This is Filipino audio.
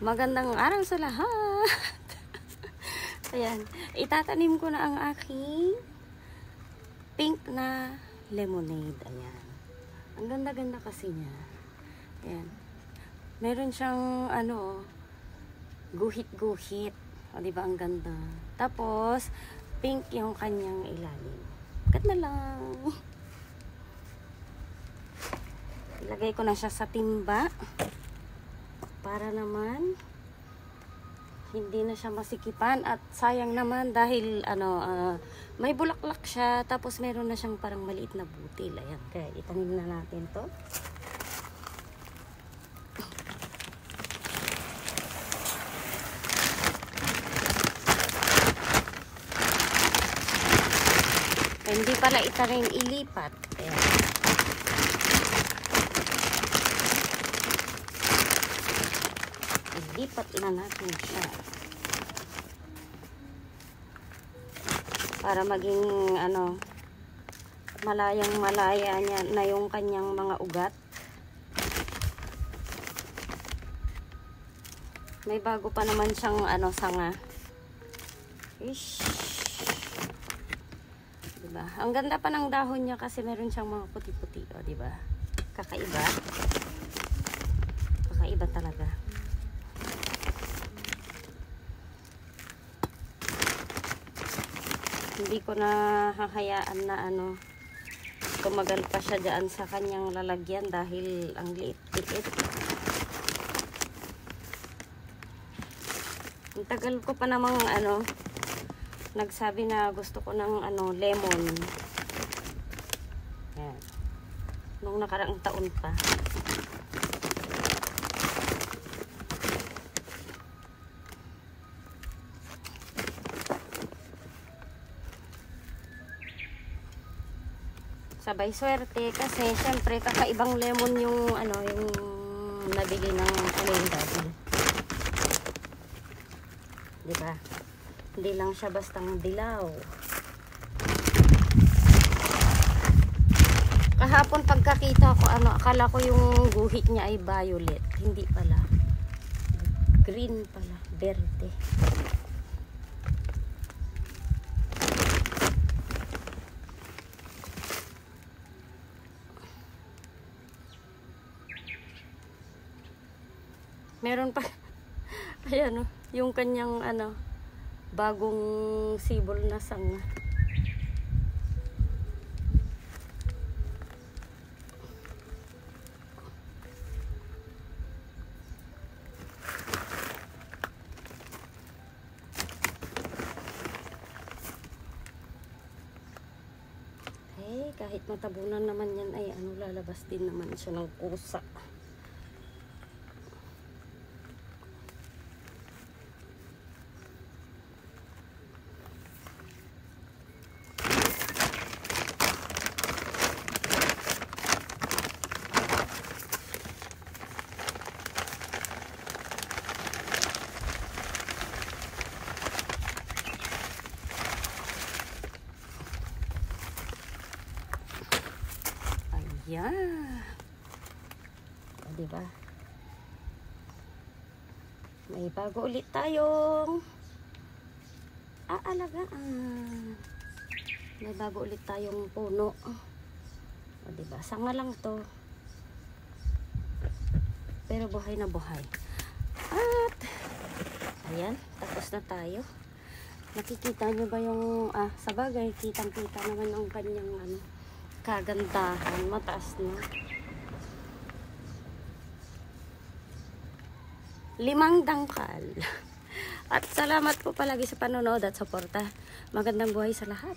Magandang araw sa lahat. Ayan, itatanim ko na ang aking pink na lemonade. Ayan. Ang ganda-ganda kasi niya. Ayan. Meron siyang guhit-guhit. O, diba ang ganda? Tapos, pink yung kanyang ilalim. Ganda lang. Ilagay ko na siya sa timba. Para naman hindi na siya masikipan at sayang naman dahil may bulaklak siya tapos meron na siyang parang maliit na butil. Ayan, kaya itanim na natin to. Hindi pala itanim, ilipat. Ayan. Lipat na natin siya para maging malayang malaya niya na yung kanyang mga ugat. May bago pa naman siyang sanga. Ish. Diba? Ang ganda pa ng dahon niya kasi meron siyang mga puti-puti, o diba? Kakaiba. Kakaiba talaga. Hindi ko na hahayaan na tumagal pa siya dyan sa kanyang lalagyan dahil ang liit-liit. Ang tagal ko pa namang nagsabi na gusto ko ng lemon. Ayan. Nung nakaraang taon pa. Sabay swerte kasi syempre kakaibang lemon yung yung nabili ng daddy. Diba? Hindi lang siya bastang dilaw. Kahapon pagkakita ko akala ko yung guhit niya ay violet, hindi pala. Green pala, verde. Meron pa ayan yung kanyang bagong sibol na sanga. Kahit matabunan naman yan ay lalabas din naman siya ng kusa. Ayan. O, diba? May bago ulit tayong aalagaan. May bago ulit tayong puno. O, diba? Sanga lang to. Pero buhay na buhay. At ayan, tapos na tayo. Nakikita nyo ba yung sa bagay, kitang-kita naman ang kanyang kagandahan, mataas na. 5 dangkal. At salamat po palagi sa panonood at suporta. Magandang buhay sa lahat.